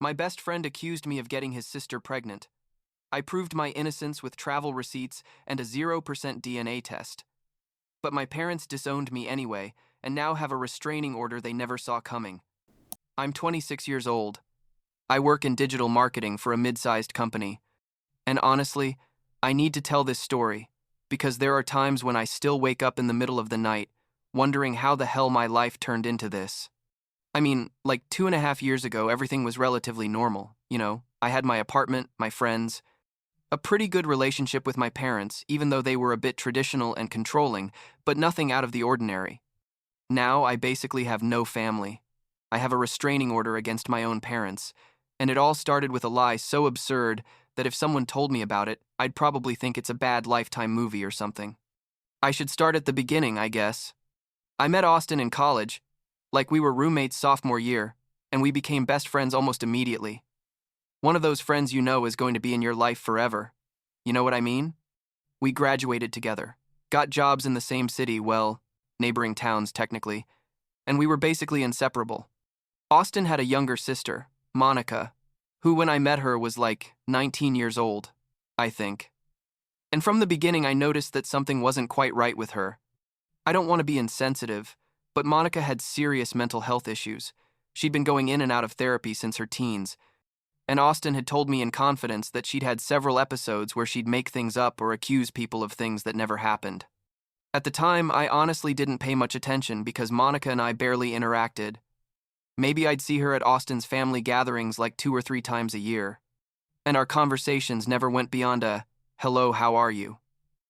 My best friend accused me of getting his sister pregnant. I proved my innocence with travel receipts and a 0% DNA test. But my parents disowned me anyway, and now have a restraining order they never saw coming. I'm 26 years old. I work in digital marketing for a mid-sized company. And honestly, I need to tell this story because there are times when I still wake up in the middle of the night wondering how the hell my life turned into this. I mean, like 2.5 years ago, everything was relatively normal. I had my apartment, my friends, a pretty good relationship with my parents, even though they were a bit traditional and controlling, but nothing out of the ordinary. Now I basically have no family. I have a restraining order against my own parents, and it all started with a lie so absurd that if someone told me about it, I'd probably think it's a bad Lifetime movie or something. I should start at the beginning, I guess. I met Austin in college, like we were roommates sophomore year, and we became best friends almost immediately. One of those friends you know is going to be in your life forever. You know what I mean? We graduated together, got jobs in the same city, well, neighboring towns technically, and we were basically inseparable. Austin had a younger sister, Monica, who when I met her was like 19 years old, I think. And from the beginning I noticed that something wasn't quite right with her. I don't want to be insensitive, but Monica had serious mental health issues. She'd been going in and out of therapy since her teens, and Austin had told me in confidence that she'd had several episodes where she'd make things up or accuse people of things that never happened. At the time, I honestly didn't pay much attention because Monica and I barely interacted. Maybe I'd see her at Austin's family gatherings like 2 or 3 times a year. And our conversations never went beyond a, "Hello, how are you?"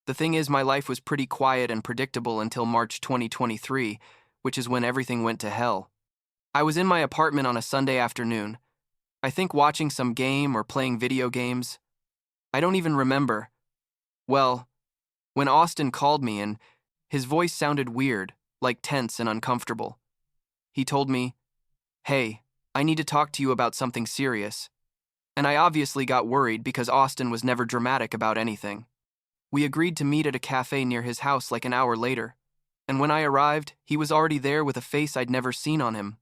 The thing is, my life was pretty quiet and predictable until March 2023, which is when everything went to hell. I was in my apartment on a Sunday afternoon, I think watching some game or playing video games. I don't even remember. Well, when Austin called me and his voice sounded weird, like tense and uncomfortable. He told me, "Hey, I need to talk to you about something serious." And I obviously got worried because Austin was never dramatic about anything. We agreed to meet at a cafe near his house like an hour later, and when I arrived, he was already there with a face I'd never seen on him,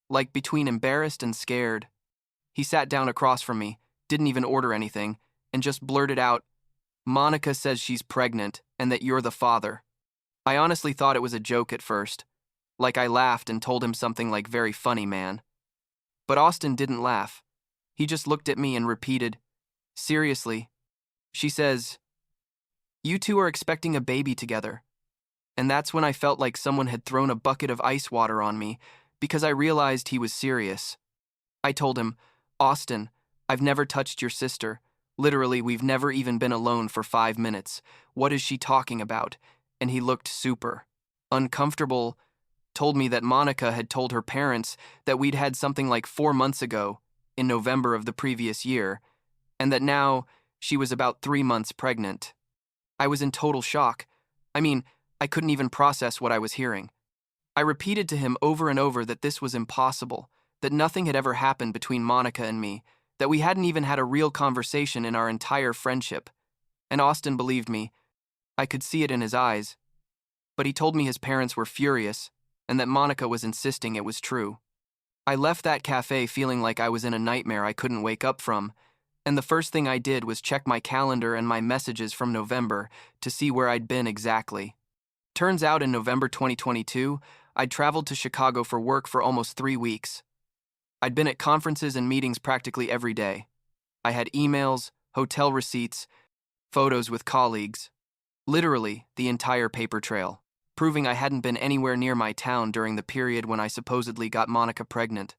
like between embarrassed and scared. He sat down across from me, didn't even order anything, and just blurted out, "Monica says she's pregnant and that you're the father." I honestly thought it was a joke at first, like I laughed and told him something like, "Very funny, man." But Austin didn't laugh. He just looked at me and repeated, "Seriously?" She says, "You two are expecting a baby together." And that's when I felt like someone had thrown a bucket of ice water on me because I realized he was serious. I told him, "Austin, I've never touched your sister. Literally, we've never even been alone for 5 minutes. What is she talking about?" And he looked super uncomfortable, told me that Monica had told her parents that we'd had something like 4 months ago, in November of the previous year, and that now she was about 3 months pregnant. I was in total shock. I mean, I couldn't even process what I was hearing. I repeated to him over and over that this was impossible, that nothing had ever happened between Monica and me, that we hadn't even had a real conversation in our entire friendship. And Austin believed me. I could see it in his eyes. But he told me his parents were furious, and that Monica was insisting it was true. I left that cafe feeling like I was in a nightmare I couldn't wake up from, and the first thing I did was check my calendar and my messages from November to see where I'd been exactly. Turns out in November 2022, I'd traveled to Chicago for work for almost 3 weeks. I'd been at conferences and meetings practically every day. I had emails, hotel receipts, photos with colleagues. Literally, the entire paper trail, proving I hadn't been anywhere near my town during the period when I supposedly got Monica pregnant.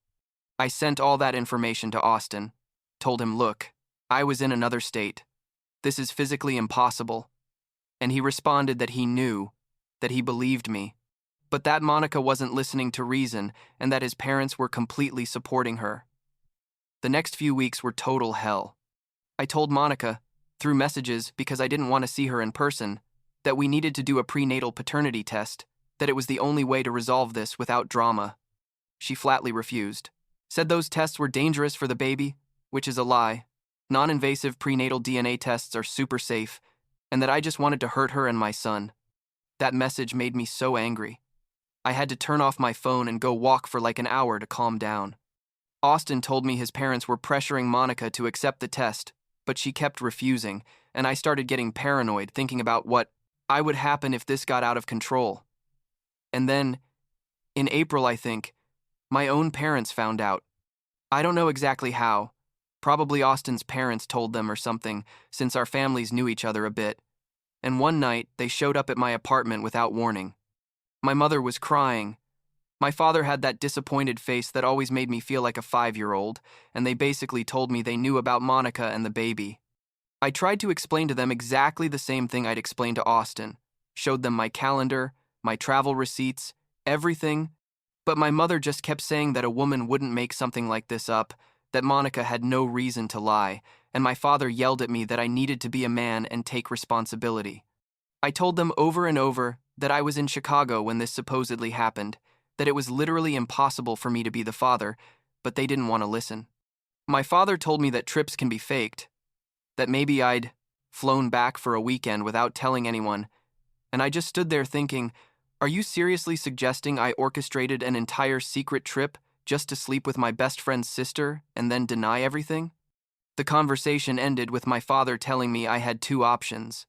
I sent all that information to Austin, told him, "Look, I was in another state. This is physically impossible." And he responded that he knew, that he believed me, but that Monica wasn't listening to reason and that his parents were completely supporting her. The next few weeks were total hell. I told Monica, through messages because I didn't want to see her in person, that we needed to do a prenatal paternity test, that it was the only way to resolve this without drama. She flatly refused, said those tests were dangerous for the baby, which is a lie. Non-invasive prenatal DNA tests are super safe, and that I just wanted to hurt her and my son. That message made me so angry. I had to turn off my phone and go walk for like an hour to calm down. Austin told me his parents were pressuring Monica to accept the test, but she kept refusing, and I started getting paranoid thinking about what would happen if this got out of control. And then, in April, I think, my own parents found out. I don't know exactly how. Probably Austin's parents told them or something, since our families knew each other a bit. And one night, they showed up at my apartment without warning. My mother was crying. My father had that disappointed face that always made me feel like a 5-year-old, and they basically told me they knew about Monica and the baby. I tried to explain to them exactly the same thing I'd explained to Austin, showed them my calendar, my travel receipts, everything, but my mother just kept saying that a woman wouldn't make something like this up, that Monica had no reason to lie, and my father yelled at me that I needed to be a man and take responsibility. I told them over and over that I was in Chicago when this supposedly happened, that it was literally impossible for me to be the father, but they didn't want to listen. My father told me that trips can be faked, that maybe I'd flown back for a weekend without telling anyone, and I just stood there thinking, are you seriously suggesting I orchestrated an entire secret trip just to sleep with my best friend's sister and then deny everything? The conversation ended with my father telling me I had 2 options.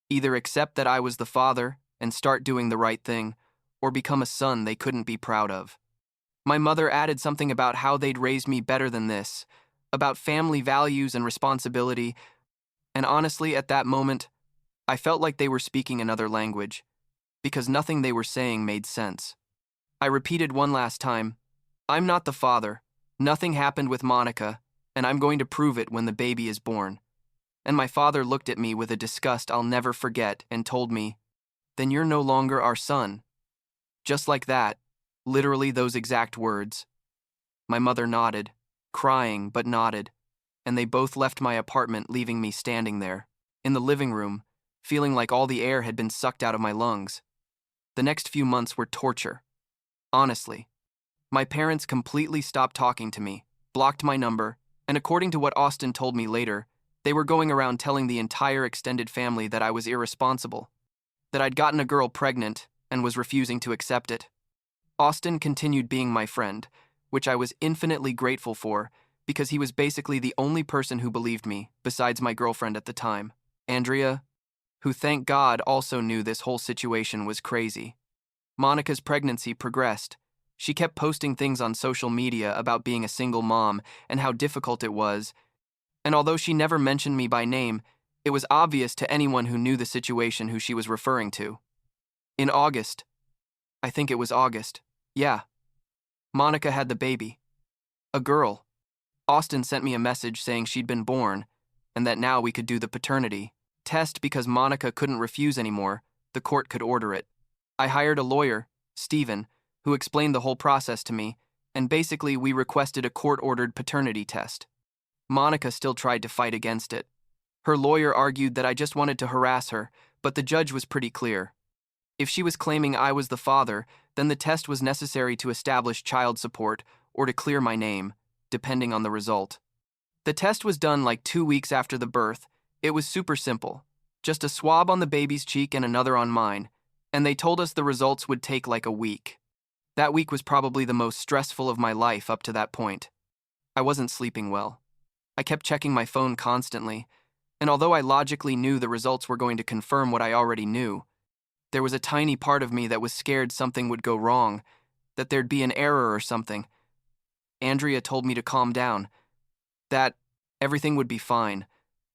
Either accept that I was the father and start doing the right thing, or become a son they couldn't be proud of. My mother added something about how they'd raised me better than this, about family values and responsibility, and honestly, at that moment, I felt like they were speaking another language, because nothing they were saying made sense. I repeated one last time, I'm not the father, nothing happened with Monica, and I'm going to prove it when the baby is born. And my father looked at me with a disgust I'll never forget and told me, then you're no longer our son. Just like that, literally those exact words. My mother nodded, crying but nodded, and they both left my apartment, leaving me standing there, in the living room, feeling like all the air had been sucked out of my lungs. The next few months were torture. Honestly. My parents completely stopped talking to me, blocked my number, and according to what Austin told me later, they were going around telling the entire extended family that I was irresponsible, that I'd gotten a girl pregnant and was refusing to accept it. Austin continued being my friend, which I was infinitely grateful for because he was basically the only person who believed me, besides my girlfriend at the time, Andrea, who thank God also knew this whole situation was crazy. Monica's pregnancy progressed. She kept posting things on social media about being a single mom and how difficult it was, and although she never mentioned me by name, it was obvious to anyone who knew the situation who she was referring to. In August, I think it was August, yeah, Monica had the baby. A girl. Austin sent me a message saying she'd been born, and that now we could do the paternity test because Monica couldn't refuse anymore, the court could order it. I hired a lawyer, Stephen, who explained the whole process to me, and basically we requested a court-ordered paternity test. Monica still tried to fight against it. Her lawyer argued that I just wanted to harass her, but the judge was pretty clear. If she was claiming I was the father, then the test was necessary to establish child support or to clear my name, depending on the result. The test was done like 2 weeks after the birth. It was super simple. Just a swab on the baby's cheek and another on mine, and they told us the results would take like a week. That week was probably the most stressful of my life up to that point. I wasn't sleeping well. I kept checking my phone constantly, and although I logically knew the results were going to confirm what I already knew, there was a tiny part of me that was scared something would go wrong, that there'd be an error or something. Andrea told me to calm down, that everything would be fine,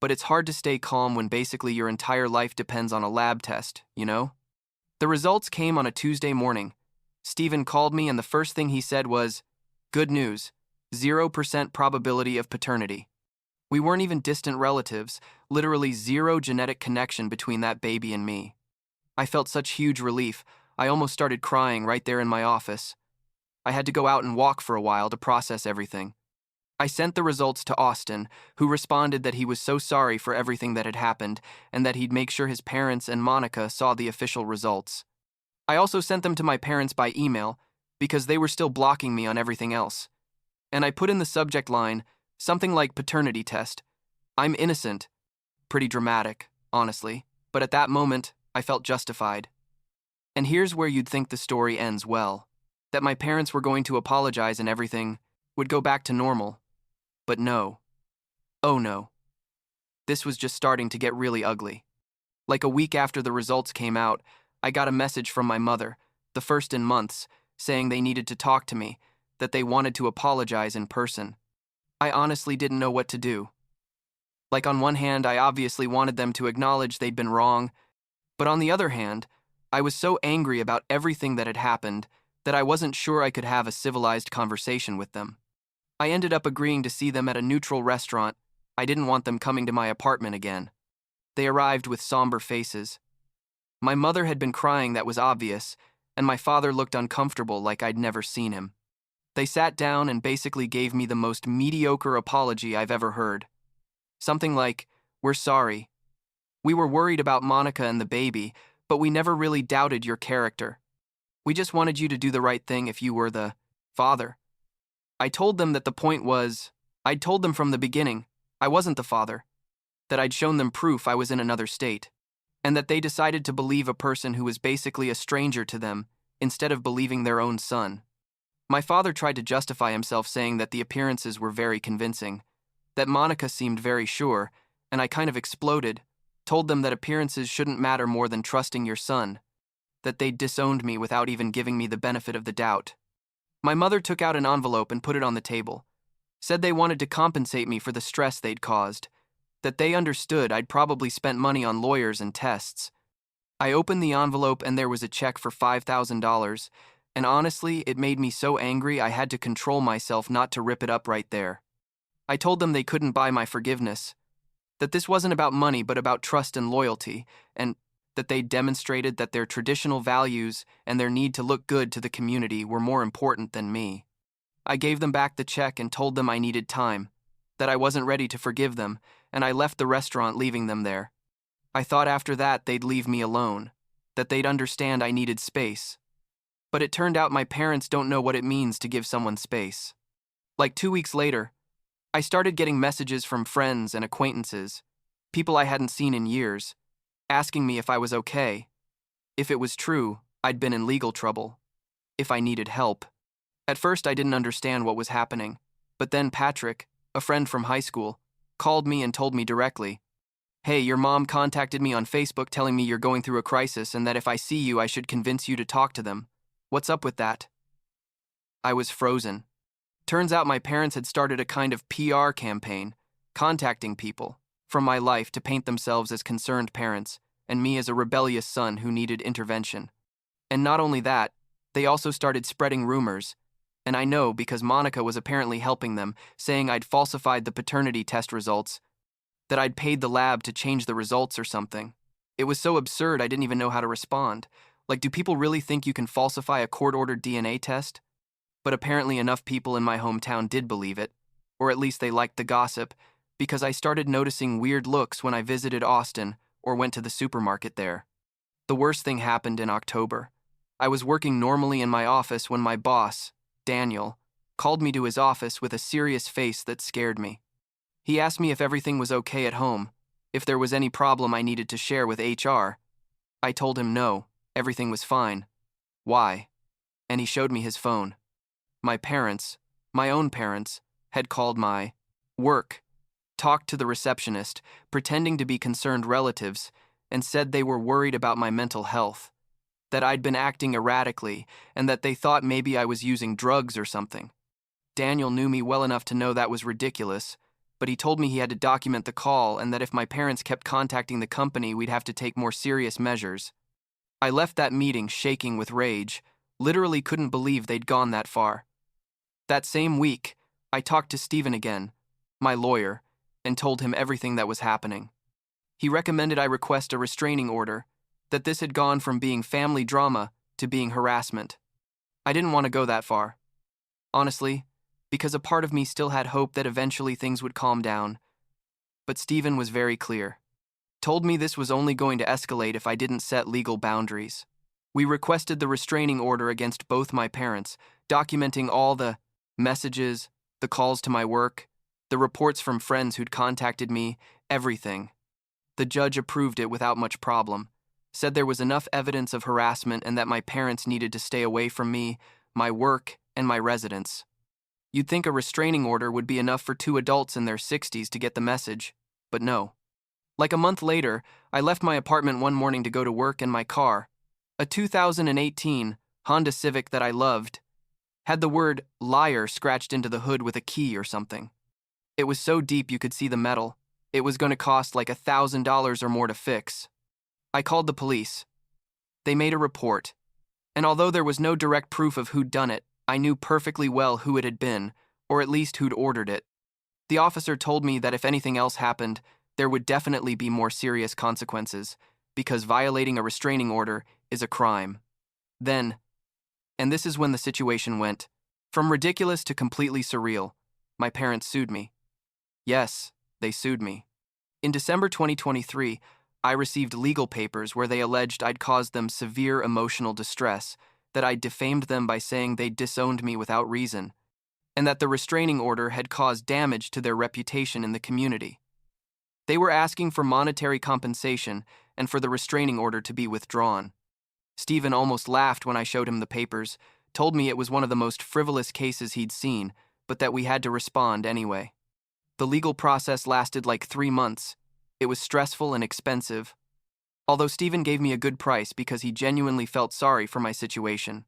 but it's hard to stay calm when basically your entire life depends on a lab test, you know? The results came on a Tuesday morning. Stephen called me and the first thing he said was, "Good news, 0% probability of paternity." We weren't even distant relatives, literally zero genetic connection between that baby and me. I felt such huge relief, I almost started crying right there in my office. I had to go out and walk for a while to process everything. I sent the results to Austin, who responded that he was so sorry for everything that had happened and that he'd make sure his parents and Monica saw the official results. I also sent them to my parents by email because they were still blocking me on everything else. And I put in the subject line something like paternity test. I'm innocent. Pretty dramatic, honestly, but at that moment, I felt justified. And here's where you'd think the story ends well, that my parents were going to apologize and everything. would go back to normal. But no. Oh no. This was just starting to get really ugly. Like a week after the results came out, I got a message from my mother, the first in months, saying they needed to talk to me, that they wanted to apologize in person. I honestly didn't know what to do. Like on one hand, I obviously wanted them to acknowledge they'd been wrong, but on the other hand, I was so angry about everything that had happened that I wasn't sure I could have a civilized conversation with them. I ended up agreeing to see them at a neutral restaurant. I didn't want them coming to my apartment again. They arrived with somber faces. My mother had been crying, that was obvious, and my father looked uncomfortable like I'd never seen him. They sat down and basically gave me the most mediocre apology I've ever heard. Something like, "We're sorry. We were worried about Monica and the baby, but we never really doubted your character. We just wanted you to do the right thing if you were the father." I told them that the point was, I'd told them from the beginning, I wasn't the father, that I'd shown them proof I was in another state, and that they decided to believe a person who was basically a stranger to them instead of believing their own son. My father tried to justify himself, saying that the appearances were very convincing, that Monica seemed very sure, and I kind of exploded, told them that appearances shouldn't matter more than trusting your son, that they'd disowned me without even giving me the benefit of the doubt. My mother took out an envelope and put it on the table, said they wanted to compensate me for the stress they'd caused, that they understood I'd probably spent money on lawyers and tests. I opened the envelope and there was a check for $5,000, and honestly, it made me so angry I had to control myself not to rip it up right there. I told them they couldn't buy my forgiveness, that this wasn't about money but about trust and loyalty, and that they demonstrated that their traditional values and their need to look good to the community were more important than me. I gave them back the check and told them I needed time, that I wasn't ready to forgive them, and I left the restaurant, leaving them there. I thought after that they'd leave me alone, that they'd understand I needed space. But it turned out my parents don't know what it means to give someone space. Like 2 weeks later, I started getting messages from friends and acquaintances, people I hadn't seen in years, asking me if I was okay, if it was true I'd been in legal trouble, if I needed help. At first I didn't understand what was happening, but then Patrick, a friend from high school, called me and told me directly, "Hey, your mom contacted me on Facebook telling me you're going through a crisis and that if I see you I should convince you to talk to them. What's up with that?" I was frozen. Turns out my parents had started a kind of PR campaign, contacting people from my life to paint themselves as concerned parents and me as a rebellious son who needed intervention. And not only that, they also started spreading rumors, and I know because Monica was apparently helping them, saying I'd falsified the paternity test results, that I'd paid the lab to change the results or something. It was so absurd I didn't even know how to respond. Like, do people really think you can falsify a court-ordered DNA test? But apparently enough people in my hometown did believe it, or at least they liked the gossip, because I started noticing weird looks when I visited Austin or went to the supermarket there. The worst thing happened in October. I was working normally in my office when my boss, Daniel, called me to his office with a serious face that scared me. He asked me if everything was okay at home, if there was any problem I needed to share with HR. I told him no, everything was fine. Why? And he showed me his phone. My parents, my own parents, had called my work, talked to the receptionist, pretending to be concerned relatives, and said they were worried about my mental health, that I'd been acting erratically, and that they thought maybe I was using drugs or something. Daniel knew me well enough to know that was ridiculous, but he told me he had to document the call and that if my parents kept contacting the company, we'd have to take more serious measures. I left that meeting shaking with rage, literally couldn't believe they'd gone that far. That same week, I talked to Stephen again, my lawyer, and told him everything that was happening. He recommended I request a restraining order, that this had gone from being family drama to being harassment. I didn't want to go that far, honestly, because a part of me still had hope that eventually things would calm down. But Stephen was very clear. Told me this was only going to escalate if I didn't set legal boundaries. We requested the restraining order against both my parents, documenting all the messages, the calls to my work, the reports from friends who'd contacted me, everything. The judge approved it without much problem, said there was enough evidence of harassment and that my parents needed to stay away from me, my work, and my residence. You'd think a restraining order would be enough for two adults in their 60s to get the message, but no. Like a month later, I left my apartment one morning to go to work, and my car, a 2018 Honda Civic that I loved, had the word liar scratched into the hood with a key or something. It was so deep you could see the metal. It was going to cost like $1,000 or more to fix. I called the police. They made a report. And although there was no direct proof of who'd done it, I knew perfectly well who it had been, or at least who'd ordered it. The officer told me that if anything else happened, there would definitely be more serious consequences, because violating a restraining order is a crime. Then, and this is when the situation went, from ridiculous to completely surreal, my parents sued me. Yes, they sued me. In December 2023, I received legal papers where they alleged I'd caused them severe emotional distress, that I'd defamed them by saying they'd disowned me without reason, and that the restraining order had caused damage to their reputation in the community. They were asking for monetary compensation and for the restraining order to be withdrawn. Stephen almost laughed when I showed him the papers, told me it was one of the most frivolous cases he'd seen, but that we had to respond anyway. The legal process lasted like 3 months. It was stressful and expensive. Although Stephen gave me a good price because he genuinely felt sorry for my situation.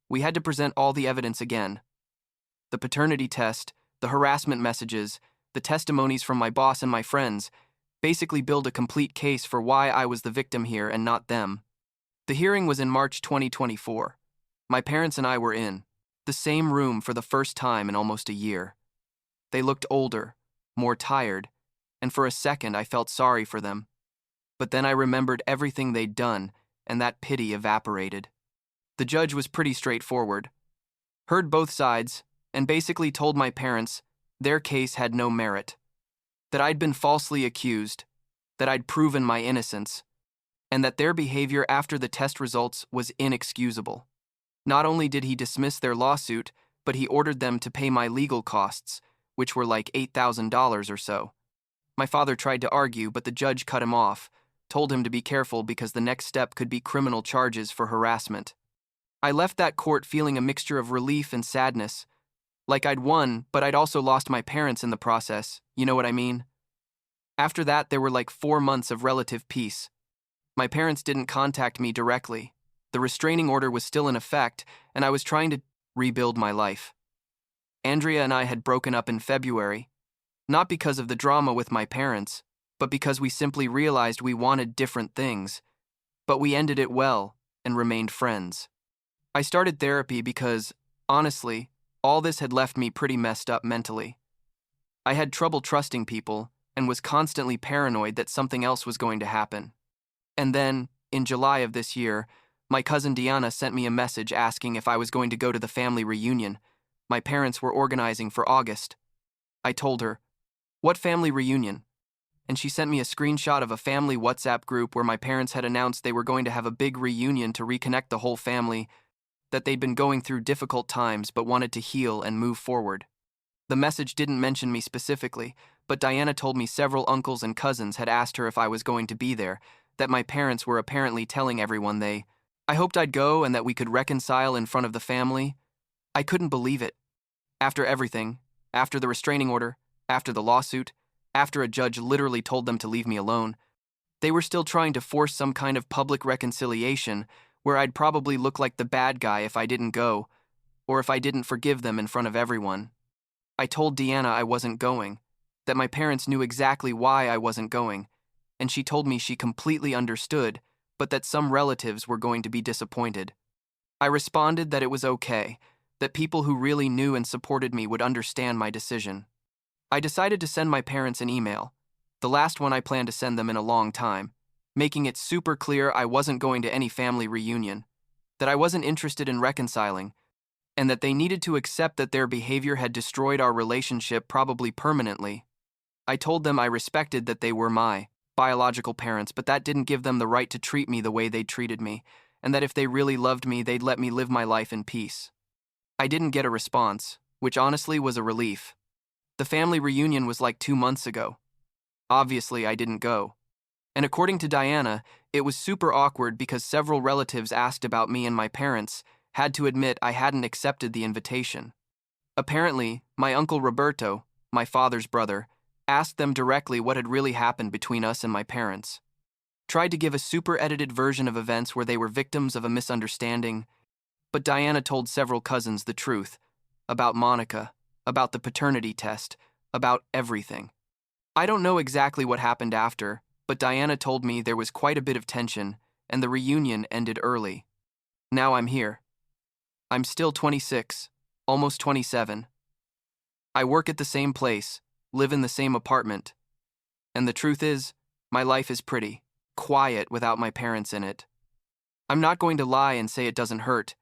We had to present all the evidence again. The paternity test, the harassment messages, the testimonies from my boss and my friends, basically build a complete case for why I was the victim here and not them. The hearing was in March 2024. My parents and I were in the same room for the first time in almost a year. They looked older, more tired, and for a second I felt sorry for them. But then I remembered everything they'd done, and that pity evaporated. The judge was pretty straightforward. Heard both sides, and basically told my parents their case had no merit, that I'd been falsely accused, that I'd proven my innocence, and that their behavior after the test results was inexcusable. Not only did he dismiss their lawsuit, but he ordered them to pay my legal costs, which were like $8,000 or so. My father tried to argue, but the judge cut him off, told him to be careful because the next step could be criminal charges for harassment. I left that court feeling a mixture of relief and sadness, like I'd won, but I'd also lost my parents in the process, you know what I mean? After that, there were like 4 months of relative peace. My parents didn't contact me directly. The restraining order was still in effect, and I was trying to rebuild my life. Andrea and I had broken up in February, not because of the drama with my parents, but because we simply realized we wanted different things. But we ended it well and remained friends. I started therapy because, honestly, all this had left me pretty messed up mentally. I had trouble trusting people and was constantly paranoid that something else was going to happen. And then, in July of this year, my cousin Diana sent me a message asking if I was going to go to the family reunion my parents were organizing for August. I told her, "What family reunion?" And she sent me a screenshot of a family WhatsApp group where my parents had announced they were going to have a big reunion to reconnect the whole family, that they'd been going through difficult times but wanted to heal and move forward. The message didn't mention me specifically, but Diana told me several uncles and cousins had asked her if I was going to be there, that my parents were apparently telling everyone I hoped I'd go and that we could reconcile in front of the family. I couldn't believe it. After everything, after the restraining order, after the lawsuit, after a judge literally told them to leave me alone, they were still trying to force some kind of public reconciliation where I'd probably look like the bad guy if I didn't go, or if I didn't forgive them in front of everyone. I told Deanna I wasn't going, that my parents knew exactly why I wasn't going, and she told me she completely understood, but that some relatives were going to be disappointed. I responded that it was okay, that people who really knew and supported me would understand my decision. I decided to send my parents an email, the last one I planned to send them in a long time, making it super clear I wasn't going to any family reunion, that I wasn't interested in reconciling, and that they needed to accept that their behavior had destroyed our relationship probably permanently. I told them I respected that they were my biological parents, but that didn't give them the right to treat me the way they treated me, and that if they really loved me, they'd let me live my life in peace. I didn't get a response, which honestly was a relief. The family reunion was like 2 months ago. Obviously, I didn't go. And according to Diana, it was super awkward because several relatives asked about me and my parents, had to admit I hadn't accepted the invitation. Apparently, my uncle Roberto, my father's brother, asked them directly what had really happened between us and my parents. Tried to give a super edited version of events where they were victims of a misunderstanding, but Diana told several cousins the truth about Monica, about the paternity test, about everything. I don't know exactly what happened after, but Diana told me there was quite a bit of tension, and the reunion ended early. Now I'm here. I'm still 26, almost 27. I work at the same place, live in the same apartment. And the truth is, my life is pretty quiet without my parents in it. I'm not going to lie and say it doesn't hurt.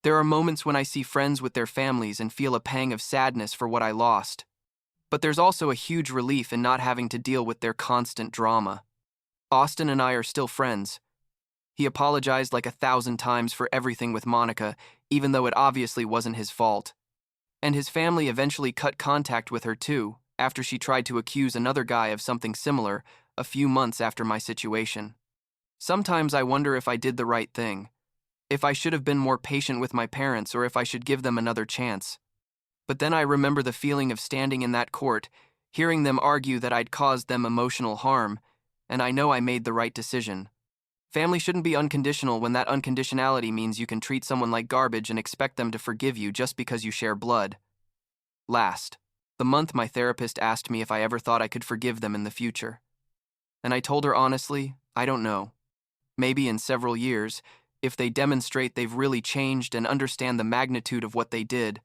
There are moments when I see friends with their families and feel a pang of sadness for what I lost. But there's also a huge relief in not having to deal with their constant drama. Austin and I are still friends. He apologized like 1,000 times for everything with Monica, even though it obviously wasn't his fault. And his family eventually cut contact with her too, after she tried to accuse another guy of something similar a few months after my situation. Sometimes I wonder if I did the right thing, if I should have been more patient with my parents or if I should give them another chance. But then I remember the feeling of standing in that court, hearing them argue that I'd caused them emotional harm, and I know I made the right decision. Family shouldn't be unconditional when that unconditionality means you can treat someone like garbage and expect them to forgive you just because you share blood. Last, the month my therapist asked me if I ever thought I could forgive them in the future. And I told her honestly, I don't know. Maybe in several years, if they demonstrate they've really changed and understand the magnitude of what they did.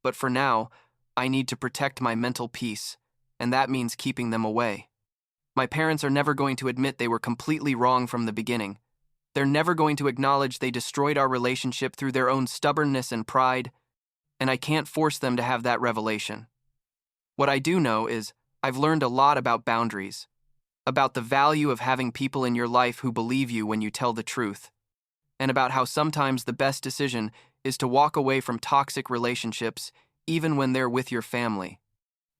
But for now, I need to protect my mental peace, and that means keeping them away. My parents are never going to admit they were completely wrong from the beginning. They're never going to acknowledge they destroyed our relationship through their own stubbornness and pride, and I can't force them to have that revelation. What I do know is I've learned a lot about boundaries, about the value of having people in your life who believe you when you tell the truth, and about how sometimes the best decision is to walk away from toxic relationships even when they're with your family.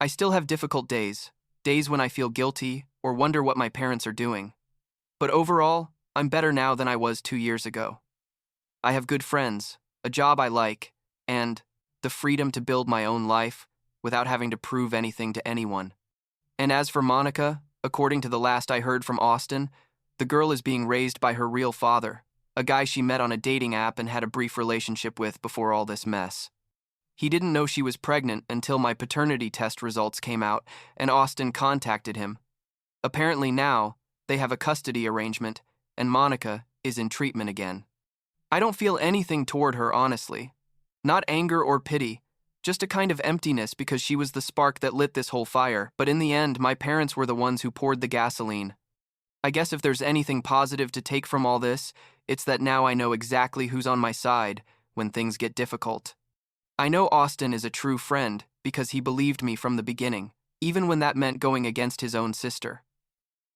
I still have difficult days when I feel guilty or wonder what my parents are doing. But overall, I'm better now than I was 2 years ago. I have good friends, a job I like, and the freedom to build my own life without having to prove anything to anyone. And as for Monica, according to the last I heard from Austin, the girl is being raised by her real father, a guy she met on a dating app and had a brief relationship with before all this mess. He didn't know she was pregnant until my paternity test results came out and Austin contacted him. Apparently now, they have a custody arrangement and Monica is in treatment again. I don't feel anything toward her, honestly. Not anger or pity, just a kind of emptiness because she was the spark that lit this whole fire, but in the end, my parents were the ones who poured the gasoline. I guess if there's anything positive to take from all this, it's that now I know exactly who's on my side when things get difficult. I know Austin is a true friend because he believed me from the beginning, even when that meant going against his own sister.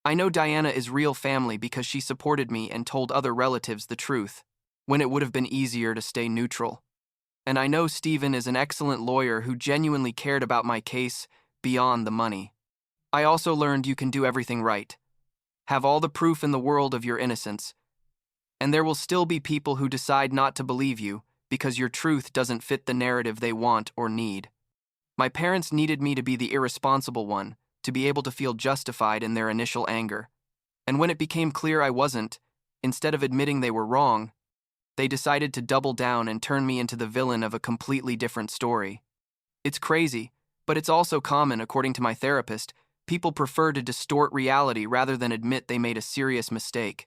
I know Diana is real family because she supported me and told other relatives the truth, when it would have been easier to stay neutral. And I know Stephen is an excellent lawyer who genuinely cared about my case beyond the money. I also learned you can do everything right. Have all the proof in the world of your innocence. And there will still be people who decide not to believe you because your truth doesn't fit the narrative they want or need. My parents needed me to be the irresponsible one, to be able to feel justified in their initial anger. And when it became clear I wasn't, instead of admitting they were wrong, they decided to double down and turn me into the villain of a completely different story. It's crazy, but it's also common, according to my therapist. People prefer to distort reality rather than admit they made a serious mistake.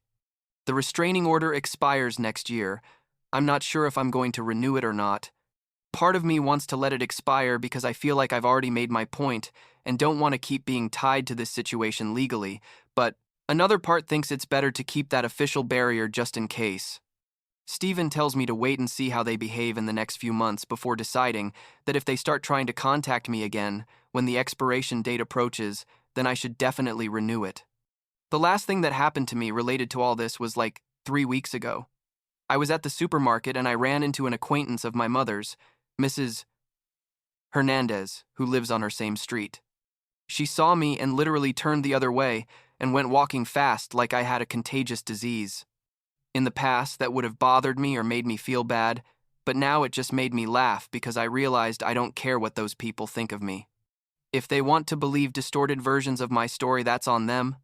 The restraining order expires next year. I'm not sure if I'm going to renew it or not. Part of me wants to let it expire because I feel like I've already made my point and don't want to keep being tied to this situation legally, but another part thinks it's better to keep that official barrier just in case. Stephen tells me to wait and see how they behave in the next few months before deciding that if they start trying to contact me again when the expiration date approaches, then I should definitely renew it. The last thing that happened to me related to all this was like 3 weeks ago. I was at the supermarket and I ran into an acquaintance of my mother's, Mrs. Hernandez, who lives on her same street. She saw me and literally turned the other way and went walking fast like I had a contagious disease. In the past, that would have bothered me or made me feel bad, but now it just made me laugh because I realized I don't care what those people think of me. If they want to believe distorted versions of my story, that's on them.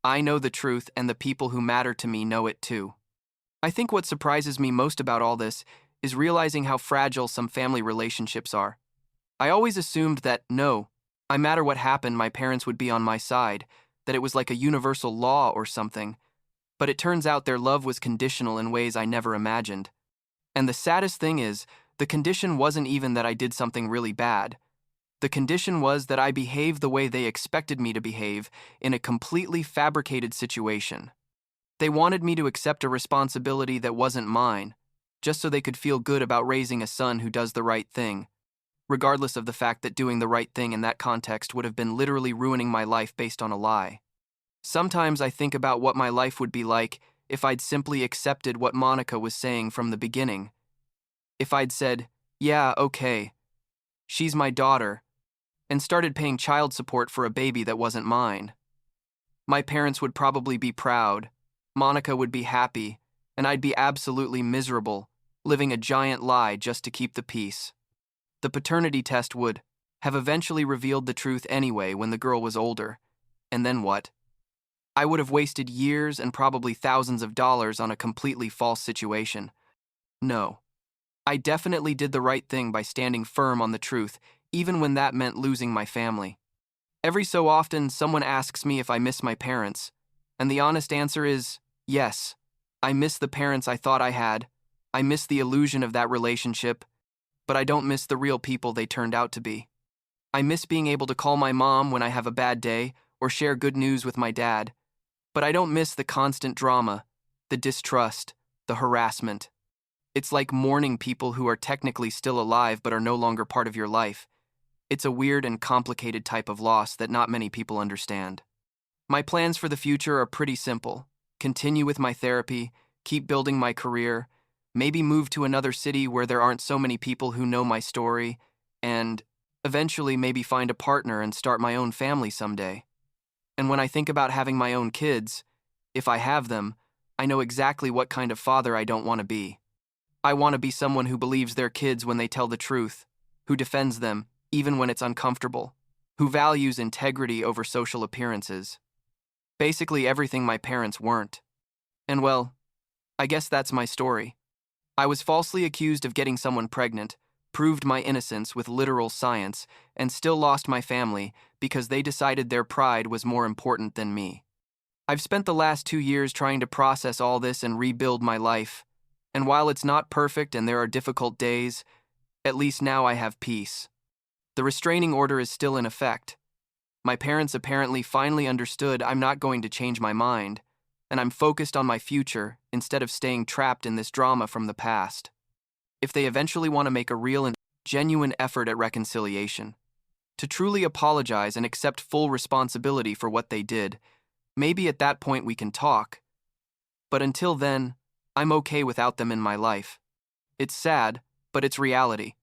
I know the truth, and the people who matter to me know it too. I think what surprises me most about all this is realizing how fragile some family relationships are. I always assumed that, no matter what happened, my parents would be on my side, that it was like a universal law or something. But it turns out their love was conditional in ways I never imagined. And the saddest thing is, the condition wasn't even that I did something really bad. The condition was that I behaved the way they expected me to behave in a completely fabricated situation. They wanted me to accept a responsibility that wasn't mine, just so they could feel good about raising a son who does the right thing, regardless of the fact that doing the right thing in that context would have been literally ruining my life based on a lie. Sometimes I think about what my life would be like if I'd simply accepted what Monica was saying from the beginning. If I'd said, yeah, okay, she's my daughter, and started paying child support for a baby that wasn't mine. My parents would probably be proud, Monica would be happy, and I'd be absolutely miserable, living a giant lie just to keep the peace. The paternity test would have eventually revealed the truth anyway when the girl was older. And then what? I would have wasted years and probably thousands of dollars on a completely false situation. No. I definitely did the right thing by standing firm on the truth, even when that meant losing my family. Every so often, someone asks me if I miss my parents, and the honest answer is, yes. I miss the parents I thought I had. I miss the illusion of that relationship, but I don't miss the real people they turned out to be. I miss being able to call my mom when I have a bad day or share good news with my dad, but I don't miss the constant drama, the distrust, the harassment. It's like mourning people who are technically still alive but are no longer part of your life. It's a weird and complicated type of loss that not many people understand. My plans for the future are pretty simple. Continue with my therapy, keep building my career, maybe move to another city where there aren't so many people who know my story, and eventually maybe find a partner and start my own family someday. And when I think about having my own kids, if I have them, I know exactly what kind of father I don't want to be. I want to be someone who believes their kids when they tell the truth, who defends them, even when it's uncomfortable, who values integrity over social appearances. Basically everything my parents weren't. And well, I guess that's my story. I was falsely accused of getting someone pregnant, proved my innocence with literal science, and still lost my family because they decided their pride was more important than me. I've spent the last 2 years trying to process all this and rebuild my life, and while it's not perfect and there are difficult days, at least now I have peace. The restraining order is still in effect. My parents apparently finally understood I'm not going to change my mind, and I'm focused on my future instead of staying trapped in this drama from the past. If they eventually want to make a real and genuine effort at reconciliation, to truly apologize and accept full responsibility for what they did, maybe at that point we can talk. But until then, I'm okay without them in my life. It's sad, but it's reality.